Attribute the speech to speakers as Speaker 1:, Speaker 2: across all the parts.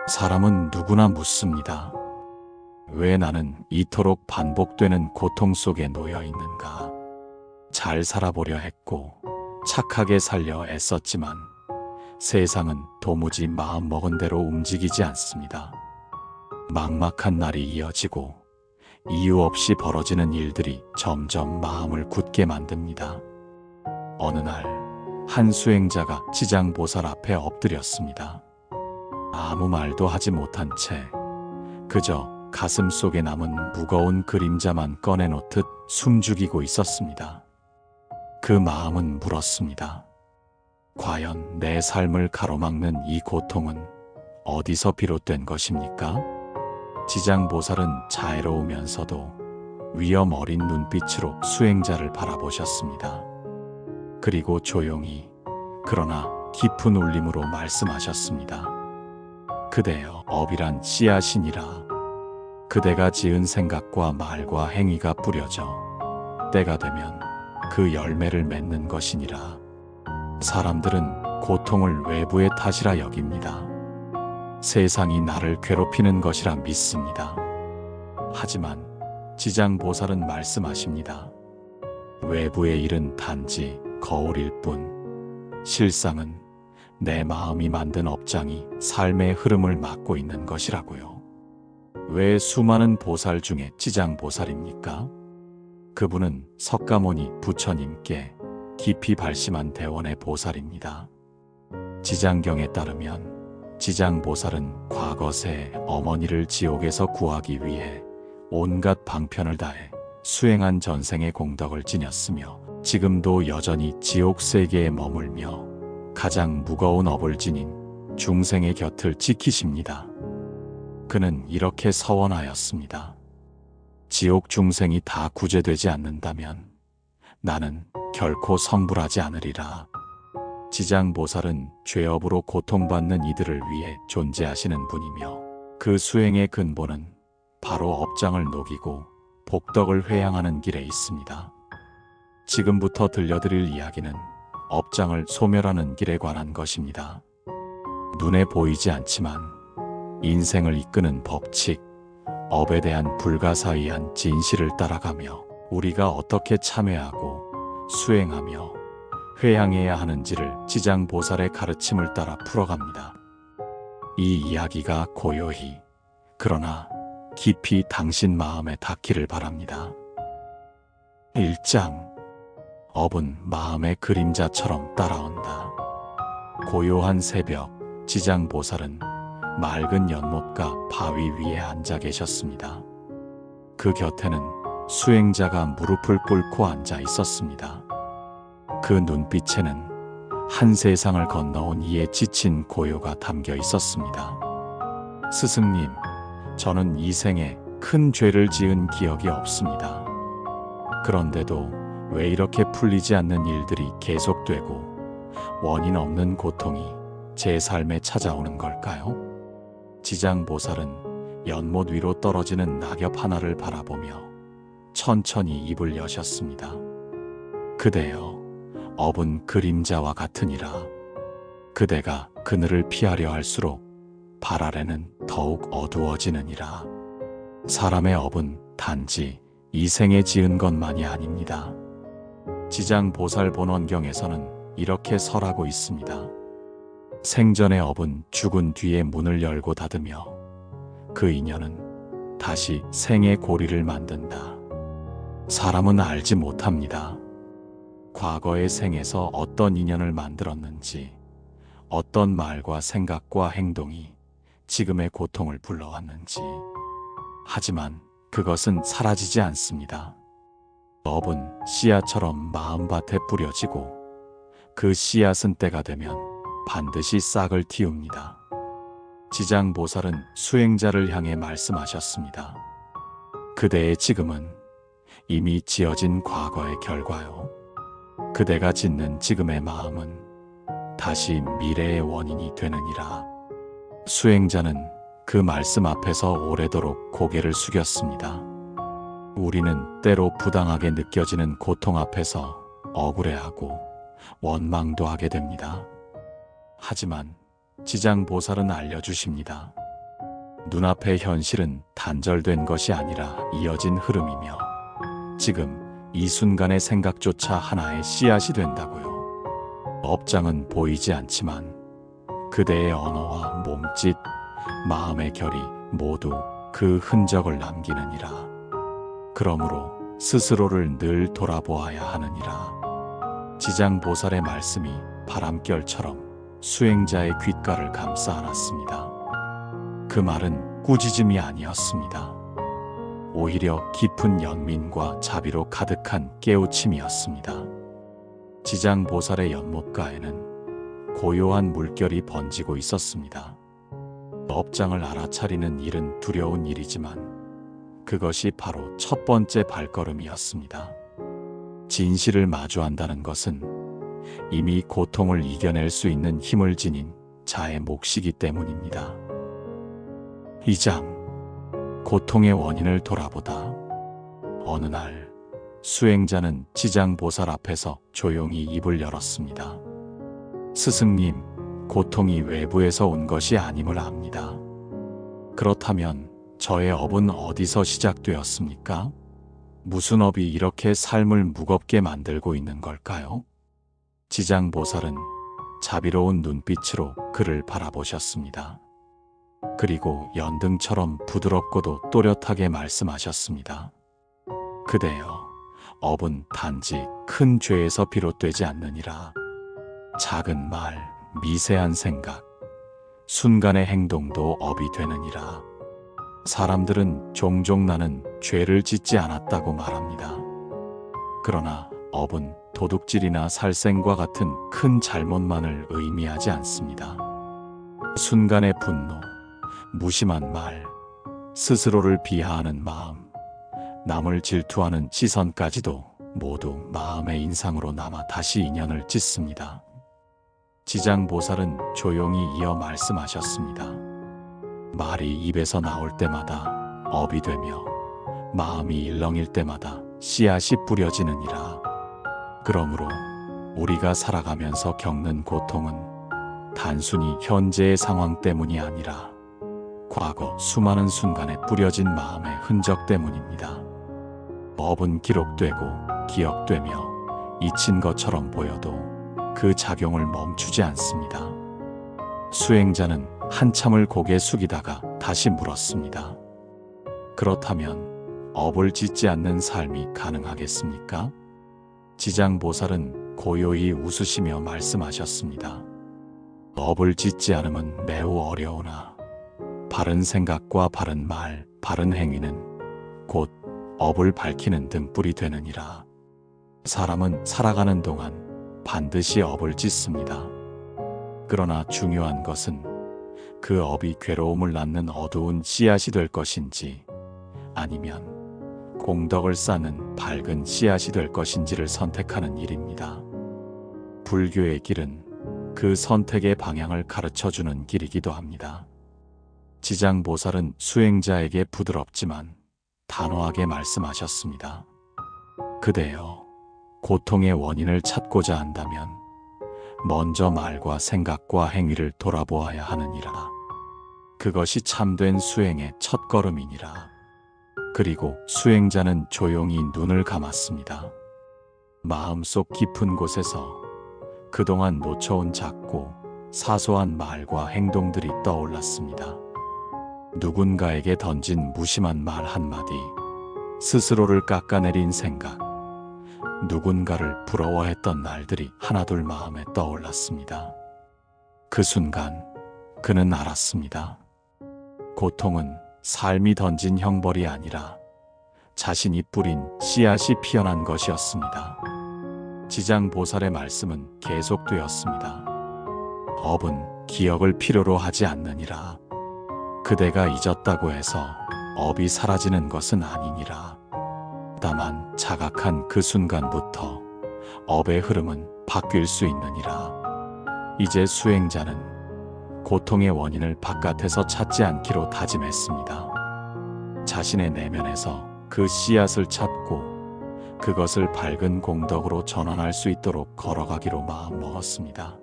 Speaker 1: 사람은 누구나 묻습니다. 왜 나는 이토록 반복되는 고통 속에 놓여 있는가? 잘 살아보려 했고 착하게 살려 애썼지만 세상은 도무지 마음먹은 대로 움직이지 않습니다. 막막한 날이 이어지고 이유 없이 벌어지는 일들이 점점 마음을 굳게 만듭니다. 어느 날 한 수행자가 지장보살 앞에 엎드렸습니다. 아무 말도 하지 못한 채 그저 가슴 속에 남은 무거운 그림자만 꺼내놓듯 숨죽이고 있었습니다. 그 마음은 물었습니다. 과연 내 삶을 가로막는 이 고통은 어디서 비롯된 것입니까? 지장보살은 자애로우면서도 위험 어린 눈빛으로 수행자를 바라보셨습니다. 그리고 조용히 그러나 깊은 울림으로 말씀하셨습니다. 그대여, 업이란 씨앗이니라. 그대가 지은 생각과 말과 행위가 뿌려져 때가 되면 그 열매를 맺는 것이니라. 사람들은 고통을 외부의 탓이라 여깁니다. 세상이 나를 괴롭히는 것이라 믿습니다. 하지만 지장보살은 말씀하십니다. 외부의 일은 단지 거울일 뿐, 실상은 내 마음이 만든 업장이 삶의 흐름을 막고 있는 것이라고요. 왜 수많은 보살 중에 지장보살입니까? 그분은 석가모니 부처님께 깊이 발심한 대원의 보살입니다. 지장경에 따르면 지장보살은 과거세 어머니를 지옥에서 구하기 위해 온갖 방편을 다해 수행한 전생의 공덕을 지녔으며 지금도 여전히 지옥 세계에 머물며 가장 무거운 업을 지닌 중생의 곁을 지키십니다. 그는 이렇게 서원하였습니다. 지옥 중생이 다 구제되지 않는다면 나는 결코 성불하지 않으리라. 지장보살은 죄업으로 고통받는 이들을 위해 존재하시는 분이며 그 수행의 근본은 바로 업장을 녹이고 복덕을 회양하는 길에 있습니다. 지금부터 들려드릴 이야기는 업장을 소멸하는 길에 관한 것입니다. 눈에 보이지 않지만 인생을 이끄는 법칙, 업에 대한 불가사의한 진실을 따라가며 우리가 어떻게 참회하고 수행하며 회양해야 하는지를 지장보살의 가르침을 따라 풀어갑니다. 이 이야기가 고요히 그러나 깊이 당신 마음에 닿기를 바랍니다. 1장 업은 마음의 그림자처럼 따라온다. 고요한 새벽, 지장보살은 맑은 연못가 바위 위에 앉아 계셨습니다. 그 곁에는 수행자가 무릎을 꿇고 앉아 있었습니다. 그 눈빛에는 한 세상을 건너온 이의 지친 고요가 담겨 있었습니다. 스승님, 저는 이 생에 큰 죄를 지은 기억이 없습니다. 그런데도 왜 이렇게 풀리지 않는 일들이 계속되고 원인 없는 고통이 제 삶에 찾아오는 걸까요? 지장보살은 연못 위로 떨어지는 낙엽 하나를 바라보며 천천히 입을 여셨습니다. 그대여, 업은 그림자와 같으니라. 그대가 그늘을 피하려 할수록 발 아래는 더욱 어두워지느니라. 사람의 업은 단지 이 생에 지은 것만이 아닙니다. 지장보살 본원경에서는 이렇게 설하고 있습니다. 생전의 업은 죽은 뒤에 문을 열고 닫으며 그 인연은 다시 생의 고리를 만든다. 사람은 알지 못합니다. 과거의 생에서 어떤 인연을 만들었는지, 어떤 말과 생각과 행동이 지금의 고통을 불러왔는지. 하지만 그것은 사라지지 않습니다. 업은 씨앗처럼 마음밭에 뿌려지고 그 씨앗은 때가 되면 반드시 싹을 틔웁니다. 지장보살은 수행자를 향해 말씀하셨습니다. 그대의 지금은 이미 지어진 과거의 결과요. 그대가 짓는 지금의 마음은 다시 미래의 원인이 되느니라. 수행자는 그 말씀 앞에서 오래도록 고개를 숙였습니다. 우리는 때로 부당하게 느껴지는 고통 앞에서 억울해하고 원망도 하게 됩니다. 하지만 지장보살은 알려주십니다. 눈앞의 현실은 단절된 것이 아니라 이어진 흐름이며 지금 이 순간의 생각조차 하나의 씨앗이 된다고요. 업장은 보이지 않지만 그대의 언어와 몸짓, 마음의 결이 모두 그 흔적을 남기느니라. 그러므로 스스로를 늘 돌아보아야 하느니라. 지장보살의 말씀이 바람결처럼 수행자의 귓가를 감싸 안았습니다. 그 말은 꾸짖음이 아니었습니다. 오히려 깊은 연민과 자비로 가득한 깨우침이었습니다. 지장보살의 연못가에는 고요한 물결이 번지고 있었습니다. 업장을 알아차리는 일은 두려운 일이지만 그것이 바로 첫 번째 발걸음이었습니다. 진실을 마주한다는 것은 이미 고통을 이겨낼 수 있는 힘을 지닌 자의 몫이기 때문입니다. 2장 고통의 원인을 돌아보다. 어느 날 수행자는 지장보살 앞에서 조용히 입을 열었습니다. 스승님, 고통이 외부에서 온 것이 아님을 압니다. 그렇다면 저의 업은 어디서 시작되었습니까? 무슨 업이 이렇게 삶을 무겁게 만들고 있는 걸까요? 지장보살은 자비로운 눈빛으로 그를 바라보셨습니다. 그리고 연등처럼 부드럽고도 또렷하게 말씀하셨습니다. 그대여, 업은 단지 큰 죄에서 비롯되지 않느니라. 작은 말, 미세한 생각, 순간의 행동도 업이 되느니라. 사람들은 종종 나는 죄를 짓지 않았다고 말합니다. 그러나 업은 도둑질이나 살생과 같은 큰 잘못만을 의미하지 않습니다. 순간의 분노, 무심한 말, 스스로를 비하하는 마음, 남을 질투하는 시선까지도 모두 마음의 인상으로 남아 다시 인연을 찢습니다. 지장보살은 조용히 이어 말씀하셨습니다. 말이 입에서 나올 때마다 업이 되며 마음이 일렁일 때마다 씨앗이 뿌려지느니라. 그러므로 우리가 살아가면서 겪는 고통은 단순히 현재의 상황 때문이 아니라 과거 수많은 순간에 뿌려진 마음의 흔적 때문입니다. 업은 기록되고 기억되며 잊힌 것처럼 보여도 그 작용을 멈추지 않습니다. 수행자는 한참을 고개 숙이다가 다시 물었습니다. 그렇다면 업을 짓지 않는 삶이 가능하겠습니까? 지장보살은 고요히 웃으시며 말씀하셨습니다. 업을 짓지 않으면 매우 어려우나 바른 생각과 바른 말, 바른 행위는 곧 업을 밝히는 등불이 되느니라. 사람은 살아가는 동안 반드시 업을 짓습니다. 그러나 중요한 것은 그 업이 괴로움을 낳는 어두운 씨앗이 될 것인지 아니면 공덕을 쌓는 밝은 씨앗이 될 것인지를 선택하는 일입니다. 불교의 길은 그 선택의 방향을 가르쳐주는 길이기도 합니다. 지장보살은 수행자에게 부드럽지만 단호하게 말씀하셨습니다. 그대여, 고통의 원인을 찾고자 한다면 먼저 말과 생각과 행위를 돌아보아야 하느니라. 그것이 참된 수행의 첫걸음이니라. 그리고 수행자는 조용히 눈을 감았습니다. 마음속 깊은 곳에서 그동안 놓쳐온 작고 사소한 말과 행동들이 떠올랐습니다. 누군가에게 던진 무심한 말 한마디, 스스로를 깎아내린 생각, 누군가를 부러워했던 날들이 하나둘 마음에 떠올랐습니다. 그 순간 그는 알았습니다. 고통은 삶이 던진 형벌이 아니라 자신이 뿌린 씨앗이 피어난 것이었습니다. 지장보살의 말씀은 계속되었습니다. 업은 기억을 필요로 하지 않느니라. 그대가 잊었다고 해서 업이 사라지는 것은 아니니라. 다만 자각한 그 순간부터 업의 흐름은 바뀔 수 있느니라. 이제 수행자는 고통의 원인을 바깥에서 찾지 않기로 다짐했습니다. 자신의 내면에서 그 씨앗을 찾고 그것을 밝은 공덕으로 전환할 수 있도록 걸어가기로 마음먹었습니다.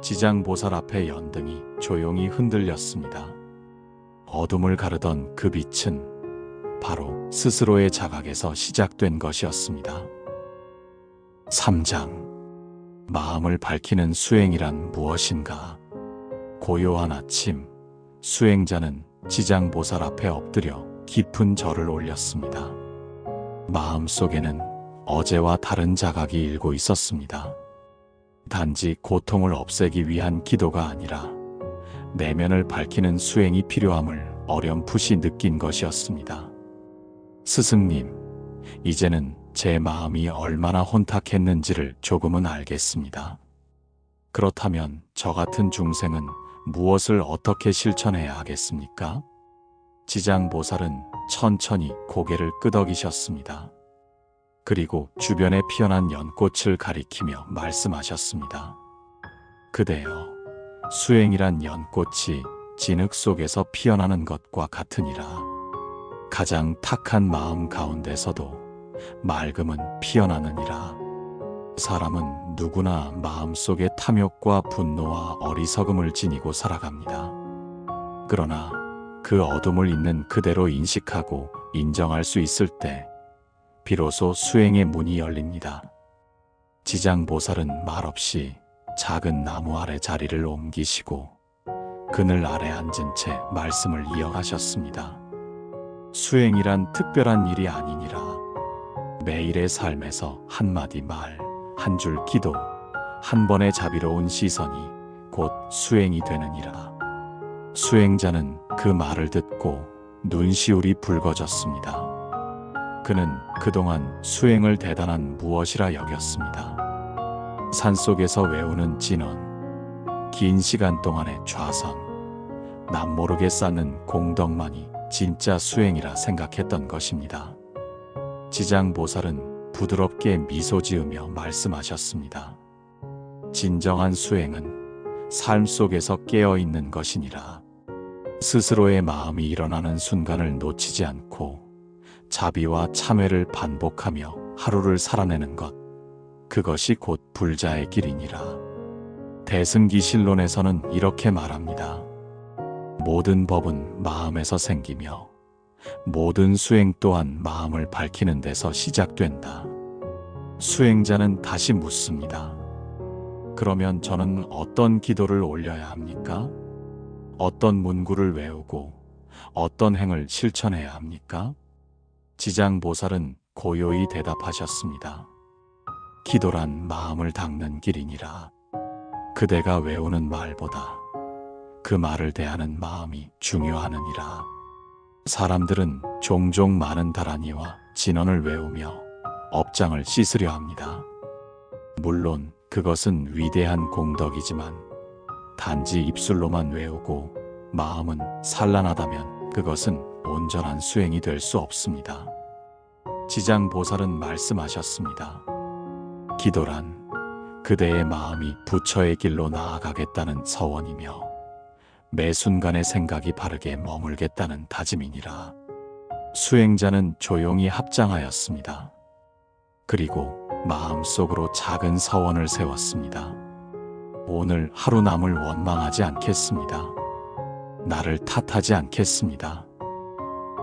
Speaker 1: 지장보살 앞에 연등이 조용히 흔들렸습니다. 어둠을 가르던 그 빛은 바로 스스로의 자각에서 시작된 것이었습니다. 3장. 마음을 밝히는 수행이란 무엇인가? 고요한 아침, 수행자는 지장보살 앞에 엎드려 깊은 절을 올렸습니다. 마음속에는 어제와 다른 자각이 일고 있었습니다. 단지 고통을 없애기 위한 기도가 아니라 내면을 밝히는 수행이 필요함을 어렴풋이 느낀 것이었습니다. 스승님, 이제는 제 마음이 얼마나 혼탁했는지를 조금은 알겠습니다. 그렇다면 저 같은 중생은 무엇을 어떻게 실천해야 하겠습니까? 지장보살은 천천히 고개를 끄덕이셨습니다. 그리고 주변에 피어난 연꽃을 가리키며 말씀하셨습니다. 그대여, 수행이란 연꽃이 진흙 속에서 피어나는 것과 같으니라. 가장 탁한 마음 가운데서도 맑음은 피어나느니라. 사람은 누구나 마음속에 탐욕과 분노와 어리석음을 지니고 살아갑니다. 그러나 그 어둠을 있는 그대로 인식하고 인정할 수 있을 때 비로소 수행의 문이 열립니다. 지장보살은 말없이 작은 나무 아래 자리를 옮기시고 그늘 아래 앉은 채 말씀을 이어가셨습니다. 수행이란 특별한 일이 아니니라. 매일의 삶에서 한마디 말, 한 줄 기도, 한 번의 자비로운 시선이 곧 수행이 되느니라. 수행자는 그 말을 듣고 눈시울이 붉어졌습니다. 그는 그동안 수행을 대단한 무엇이라 여겼습니다. 산속에서 외우는 진언, 긴 시간 동안의 좌선, 남모르게 쌓는 공덕만이 진짜 수행이라 생각했던 것입니다. 지장보살은 부드럽게 미소 지으며 말씀하셨습니다. 진정한 수행은 삶 속에서 깨어있는 것이니라. 스스로의 마음이 일어나는 순간을 놓치지 않고 자비와 참회를 반복하며 하루를 살아내는 것, 그것이 곧 불자의 길이니라. 대승기실론에서는 이렇게 말합니다. 모든 법은 마음에서 생기며 모든 수행 또한 마음을 밝히는 데서 시작된다. 수행자는 다시 묻습니다. 그러면 저는 어떤 기도를 올려야 합니까? 어떤 문구를 외우고 어떤 행을 실천해야 합니까? 지장보살은 고요히 대답하셨습니다. 기도란 마음을 닦는 길이니라. 그대가 외우는 말보다 그 말을 대하는 마음이 중요하느니라. 사람들은 종종 많은 다라니와 진언을 외우며 업장을 씻으려 합니다. 물론 그것은 위대한 공덕이지만 단지 입술로만 외우고 마음은 산란하다면 그것은 온전한 수행이 될 수 없습니다. 지장보살은 말씀하셨습니다. 기도란 그대의 마음이 부처의 길로 나아가겠다는 서원이며 매 순간의 생각이 바르게 머물겠다는 다짐이니라. 수행자는 조용히 합장하였습니다. 그리고 마음속으로 작은 서원을 세웠습니다. 오늘 하루남을 원망하지 않겠습니다. 나를 탓하지 않겠습니다.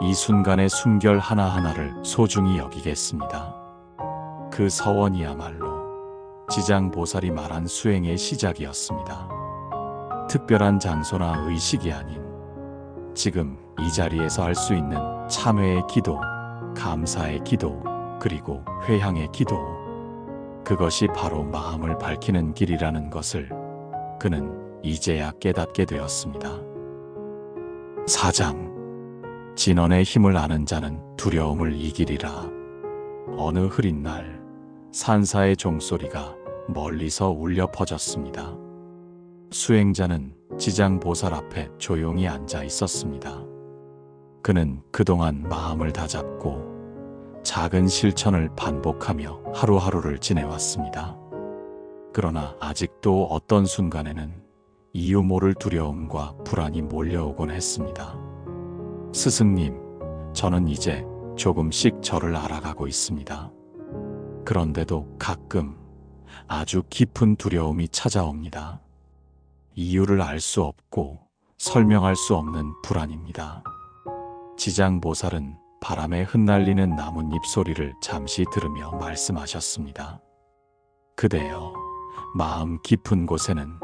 Speaker 1: 이 순간의 순결 하나하나를 소중히 여기겠습니다. 그 서원이야말로 지장보살이 말한 수행의 시작이었습니다. 특별한 장소나 의식이 아닌 지금 이 자리에서 할 수 있는 참회의 기도, 감사의 기도, 그리고 회향의 기도. 그것이 바로 마음을 밝히는 길이라는 것을 그는 이제야 깨닫게 되었습니다. 4장. 진언의 힘을 아는 자는 두려움을 이기리라. 어느 흐린 날 산사의 종소리가 멀리서 울려 퍼졌습니다. 수행자는 지장보살 앞에 조용히 앉아 있었습니다. 그는 그동안 마음을 다잡고 작은 실천을 반복하며 하루하루를 지내왔습니다. 그러나 아직도 어떤 순간에는 이유 모를 두려움과 불안이 몰려오곤 했습니다. 스승님, 저는 이제 조금씩 저를 알아가고 있습니다. 그런데도 가끔 아주 깊은 두려움이 찾아옵니다. 이유를 알 수 없고 설명할 수 없는 불안입니다. 지장보살은 바람에 흩날리는 나뭇잎 소리를 잠시 들으며 말씀하셨습니다. 그대여, 마음 깊은 곳에는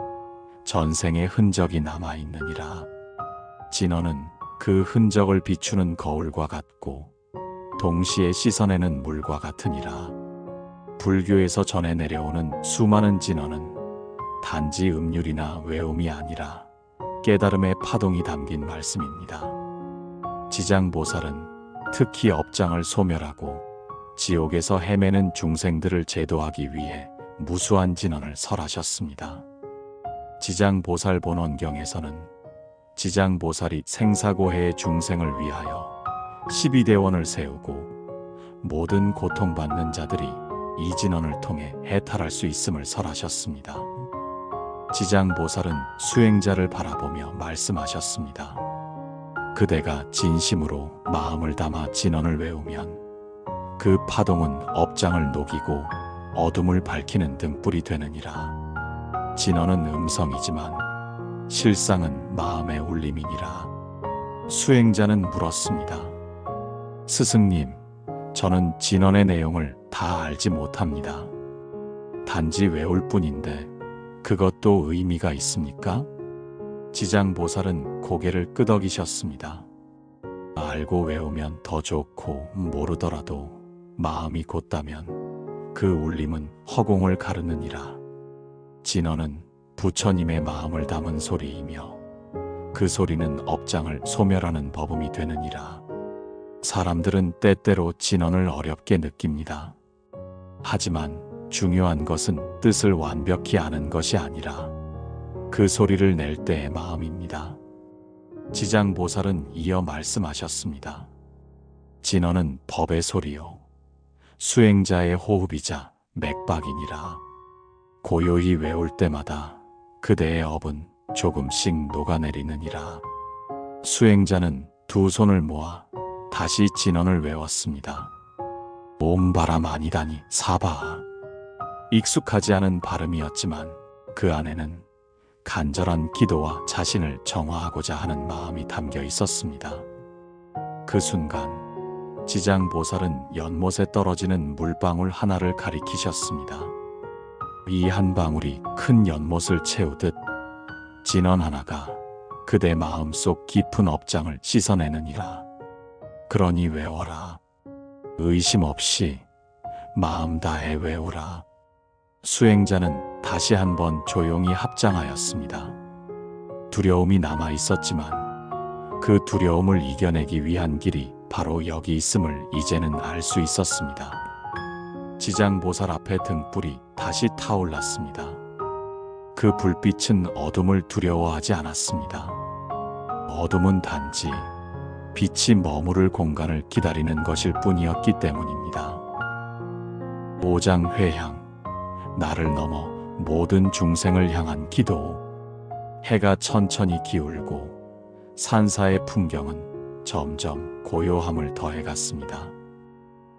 Speaker 1: 전생의 흔적이 남아있느니라. 진언은 그 흔적을 비추는 거울과 같고 동시에 씻어내는 물과 같으니라. 불교에서 전해 내려오는 수많은 진언은 단지 음률이나 외움이 아니라 깨달음의 파동이 담긴 말씀입니다. 지장보살은 특히 업장을 소멸하고 지옥에서 헤매는 중생들을 제도하기 위해 무수한 진언을 설하셨습니다. 지장보살본원경에서는 지장보살이 생사고해의 중생을 위하여 12대원을 세우고 모든 고통받는 자들이 이 진언을 통해 해탈할 수 있음을 설하셨습니다. 지장보살은 수행자를 바라보며 말씀하셨습니다. 그대가 진심으로 마음을 담아 진언을 외우면 그 파동은 업장을 녹이고 어둠을 밝히는 등불이 되느니라. 진언은 음성이지만 실상은 마음의 울림이니라. 수행자는 물었습니다. 스승님, 저는 진언의 내용을 다 알지 못합니다. 단지 외울 뿐인데 그것도 의미가 있습니까? 지장보살은 고개를 끄덕이셨습니다. 알고 외우면 더 좋고 모르더라도 마음이 곧다면 그 울림은 허공을 가르느니라. 진언은 부처님의 마음을 담은 소리이며 그 소리는 업장을 소멸하는 법음이 되느니라. 사람들은 때때로 진언을 어렵게 느낍니다. 하지만 중요한 것은 뜻을 완벽히 아는 것이 아니라 그 소리를 낼 때의 마음입니다. 지장보살은 이어 말씀하셨습니다. 진언은 법의 소리요, 수행자의 호흡이자 맥박이니라. 고요히 외울 때마다 그대의 업은 조금씩 녹아내리느니라. 수행자는 두 손을 모아 다시 진언을 외웠습니다. 옴바람 아니다니 사바. 익숙하지 않은 발음이었지만 그 안에는 간절한 기도와 자신을 정화하고자 하는 마음이 담겨 있었습니다. 그 순간 지장보살은 연못에 떨어지는 물방울 하나를 가리키셨습니다. 이 한 방울이 큰 연못을 채우듯 진언 하나가 그대 마음속 깊은 업장을 씻어내느니라. 그러니 외워라. 의심 없이 마음 다해 외우라. 수행자는 다시 한번 조용히 합장하였습니다. 두려움이 남아 있었지만 그 두려움을 이겨내기 위한 길이 바로 여기 있음을 이제는 알 수 있었습니다. 지장보살 앞에 등불이 다시 타올랐습니다. 그 불빛은 어둠을 두려워하지 않았습니다. 어둠은 단지 빛이 머무를 공간을 기다리는 것일 뿐이었기 때문입니다. 5장 회향. 나를 넘어 모든 중생을 향한 기도. 해가 천천히 기울고 산사의 풍경은 점점 고요함을 더해갔습니다.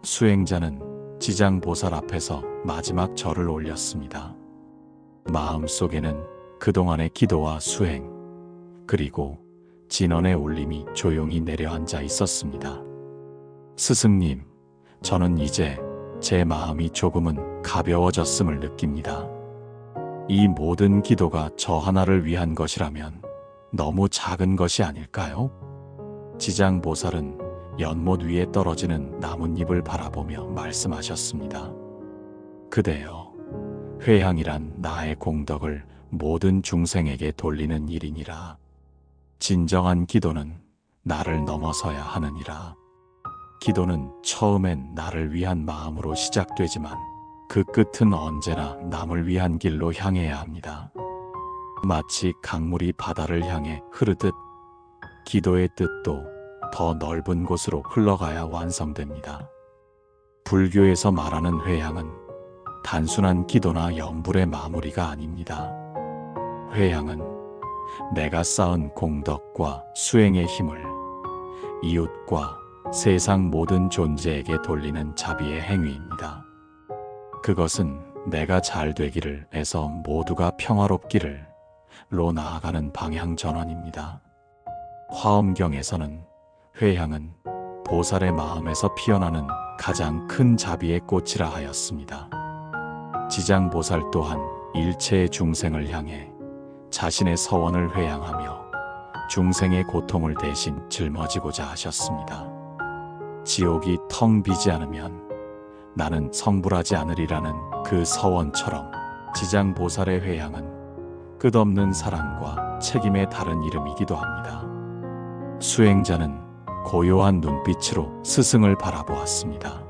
Speaker 1: 수행자는 지장보살 앞에서 마지막 절을 올렸습니다. 마음속에는 그동안의 기도와 수행, 그리고 진언의 울림이 조용히 내려앉아 있었습니다. 스승님, 저는 이제 제 마음이 조금은 가벼워졌음을 느낍니다. 이 모든 기도가 저 하나를 위한 것이라면 너무 작은 것이 아닐까요? 지장보살은 연못 위에 떨어지는 나뭇잎을 바라보며 말씀하셨습니다. 그대여, 회향이란 나의 공덕을 모든 중생에게 돌리는 일이니라. 진정한 기도는 나를 넘어서야 하느니라. 기도는 처음엔 나를 위한 마음으로 시작되지만 그 끝은 언제나 남을 위한 길로 향해야 합니다. 마치 강물이 바다를 향해 흐르듯 기도의 뜻도 더 넓은 곳으로 흘러가야 완성됩니다. 불교에서 말하는 회향은 단순한 기도나 염불의 마무리가 아닙니다. 회향은 내가 쌓은 공덕과 수행의 힘을 이웃과 세상 모든 존재에게 돌리는 자비의 행위입니다. 그것은 내가 잘 되기를 해서 모두가 평화롭기를 로 나아가는 방향 전환입니다. 화엄경에서는 회향은 보살의 마음에서 피어나는 가장 큰 자비의 꽃이라 하였습니다. 지장보살 또한 일체의 중생을 향해 자신의 서원을 회향하며 중생의 고통을 대신 짊어지고자 하셨습니다. 지옥이 텅 비지 않으면 나는 성불하지 않으리라는 그 서원처럼 지장보살의 회향은 끝없는 사랑과 책임의 다른 이름이기도 합니다. 수행자는 고요한 눈빛으로 스승을 바라보았습니다.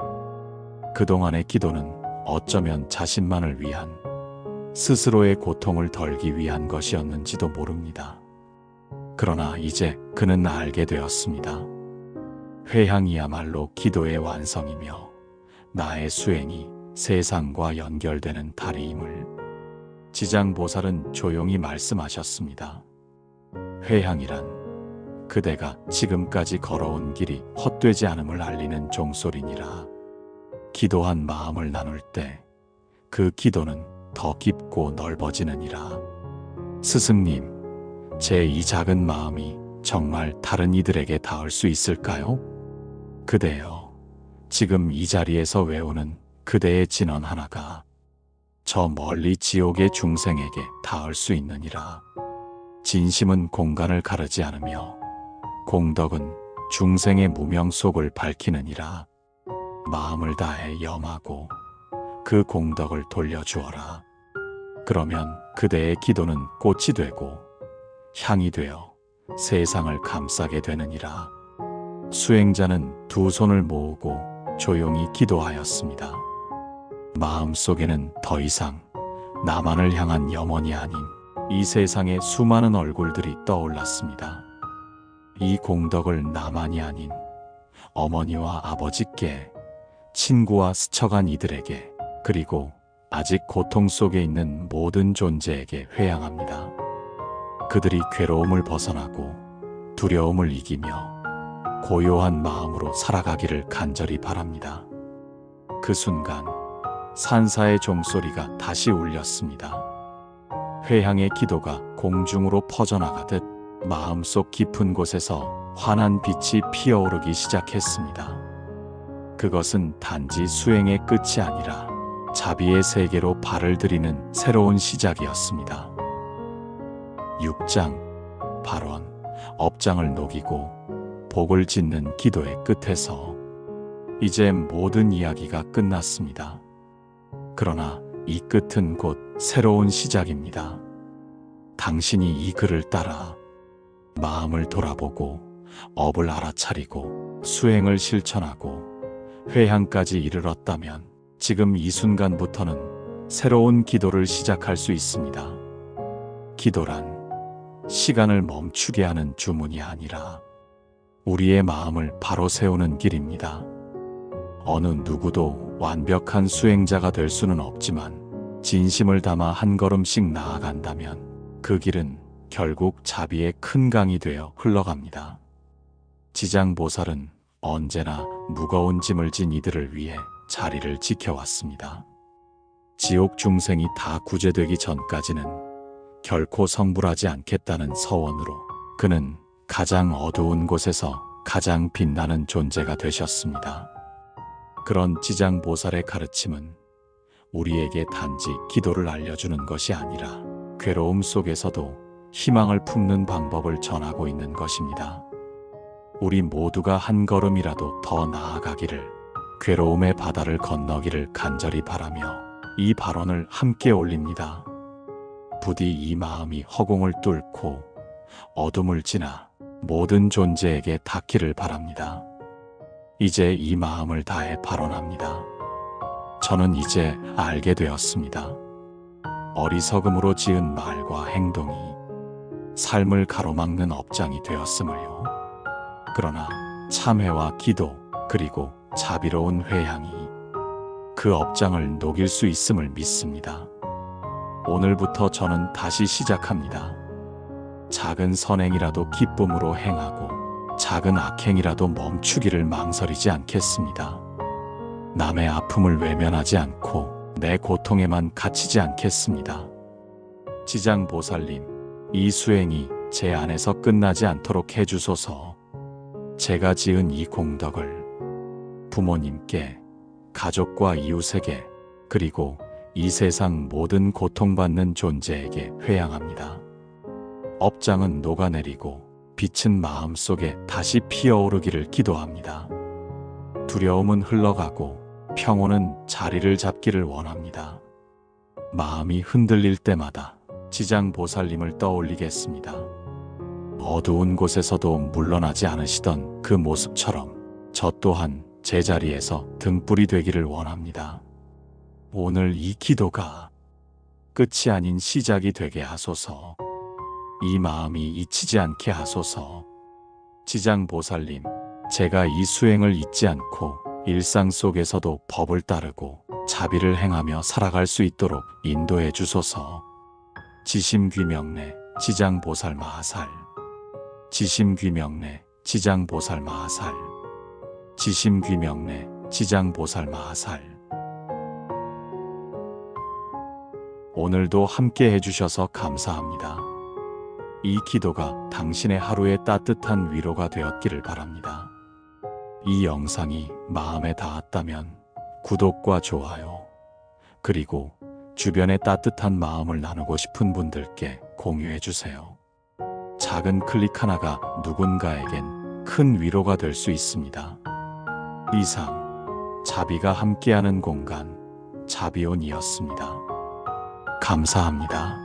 Speaker 1: 그동안의 기도는 어쩌면 자신만을 위한, 스스로의 고통을 덜기 위한 것이었는지도 모릅니다. 그러나 이제 그는 알게 되었습니다. 회향이야말로 기도의 완성이며 나의 수행이 세상과 연결되는 다리임을 지장보살은 조용히 말씀하셨습니다. 회향이란 그대가 지금까지 걸어온 길이 헛되지 않음을 알리는 종소리니라. 기도한 마음을 나눌 때 그 기도는 더 깊고 넓어지느니라. 스승님, 제 이 작은 마음이 정말 다른 이들에게 닿을 수 있을까요? 그대여, 지금 이 자리에서 외우는 그대의 진언 하나가 저 멀리 지옥의 중생에게 닿을 수 있느니라. 진심은 공간을 가르지 않으며 공덕은 중생의 무명 속을 밝히느니라. 마음을 다해 염하고 그 공덕을 돌려주어라. 그러면 그대의 기도는 꽃이 되고 향이 되어 세상을 감싸게 되느니라. 수행자는 두 손을 모으고 조용히 기도하였습니다. 마음속에는 더 이상 나만을 향한 염원이 아닌 이 세상의 수많은 얼굴들이 떠올랐습니다. 이 공덕을 나만이 아닌 어머니와 아버지께, 친구와 스쳐간 이들에게, 그리고 아직 고통 속에 있는 모든 존재에게 회향합니다. 그들이 괴로움을 벗어나고 두려움을 이기며 고요한 마음으로 살아가기를 간절히 바랍니다. 그 순간 산사의 종소리가 다시 울렸습니다. 회향의 기도가 공중으로 퍼져나가듯 마음속 깊은 곳에서 환한 빛이 피어오르기 시작했습니다. 그것은 단지 수행의 끝이 아니라 자비의 세계로 발을 들이는 새로운 시작이었습니다. 6장 발원, 업장을 녹이고 복을 짓는 기도의 끝에서 이제 모든 이야기가 끝났습니다. 그러나 이 끝은 곧 새로운 시작입니다. 당신이 이 글을 따라 마음을 돌아보고 업을 알아차리고 수행을 실천하고 회향까지 이르렀다면 지금 이 순간부터는 새로운 기도를 시작할 수 있습니다. 기도란 시간을 멈추게 하는 주문이 아니라 우리의 마음을 바로 세우는 길입니다. 어느 누구도 완벽한 수행자가 될 수는 없지만 진심을 담아 한 걸음씩 나아간다면 그 길은 결국 자비의 큰 강이 되어 흘러갑니다. 지장보살은 언제나 무거운 짐을 진 이들을 위해 자리를 지켜왔습니다. 지옥 중생이 다 구제되기 전까지는 결코 성불하지 않겠다는 서원으로 그는 가장 어두운 곳에서 가장 빛나는 존재가 되셨습니다. 그런 지장보살의 가르침은 우리에게 단지 기도를 알려주는 것이 아니라 괴로움 속에서도 희망을 품는 방법을 전하고 있는 것입니다. 우리 모두가 한 걸음이라도 더 나아가기를, 괴로움의 바다를 건너기를 간절히 바라며 이 발언을 함께 올립니다. 부디 이 마음이 허공을 뚫고 어둠을 지나 모든 존재에게 닿기를 바랍니다. 이제 이 마음을 다해 발언합니다. 저는 이제 알게 되었습니다. 어리석음으로 지은 말과 행동이 삶을 가로막는 업장이 되었음을요. 그러나 참회와 기도 그리고 자비로운 회향이 그 업장을 녹일 수 있음을 믿습니다. 오늘부터 저는 다시 시작합니다. 작은 선행이라도 기쁨으로 행하고 작은 악행이라도 멈추기를 망설이지 않겠습니다. 남의 아픔을 외면하지 않고 내 고통에만 갇히지 않겠습니다. 지장보살님, 이 수행이 제 안에서 끝나지 않도록 해주소서. 제가 지은 이 공덕을 부모님께, 가족과 이웃에게, 그리고 이 세상 모든 고통받는 존재에게 회양합니다. 업장은 녹아내리고 빛은 마음속에 다시 피어오르기를 기도합니다. 두려움은 흘러가고 평온은 자리를 잡기를 원합니다. 마음이 흔들릴 때마다 지장보살님을 떠올리겠습니다. 어두운 곳에서도 물러나지 않으시던 그 모습처럼 저 또한 제자리에서 등불이 되기를 원합니다. 오늘 이 기도가 끝이 아닌 시작이 되게 하소서. 이 마음이 잊히지 않게 하소서. 지장보살님, 제가 이 수행을 잊지 않고 일상 속에서도 법을 따르고 자비를 행하며 살아갈 수 있도록 인도해 주소서. 지심귀명래 지장보살 마하살. 지심귀명래 지장보살 마하살. 지심귀명래 지장보살 마하살. 오늘도 함께 해주셔서 감사합니다. 이 기도가 당신의 하루에 따뜻한 위로가 되었기를 바랍니다. 이 영상이 마음에 닿았다면 구독과 좋아요, 그리고 주변에 따뜻한 마음을 나누고 싶은 분들께 공유해주세요. 작은 클릭 하나가 누군가에겐 큰 위로가 될 수 있습니다. 이상 자비가 함께하는 공간 자비온이었습니다. 감사합니다.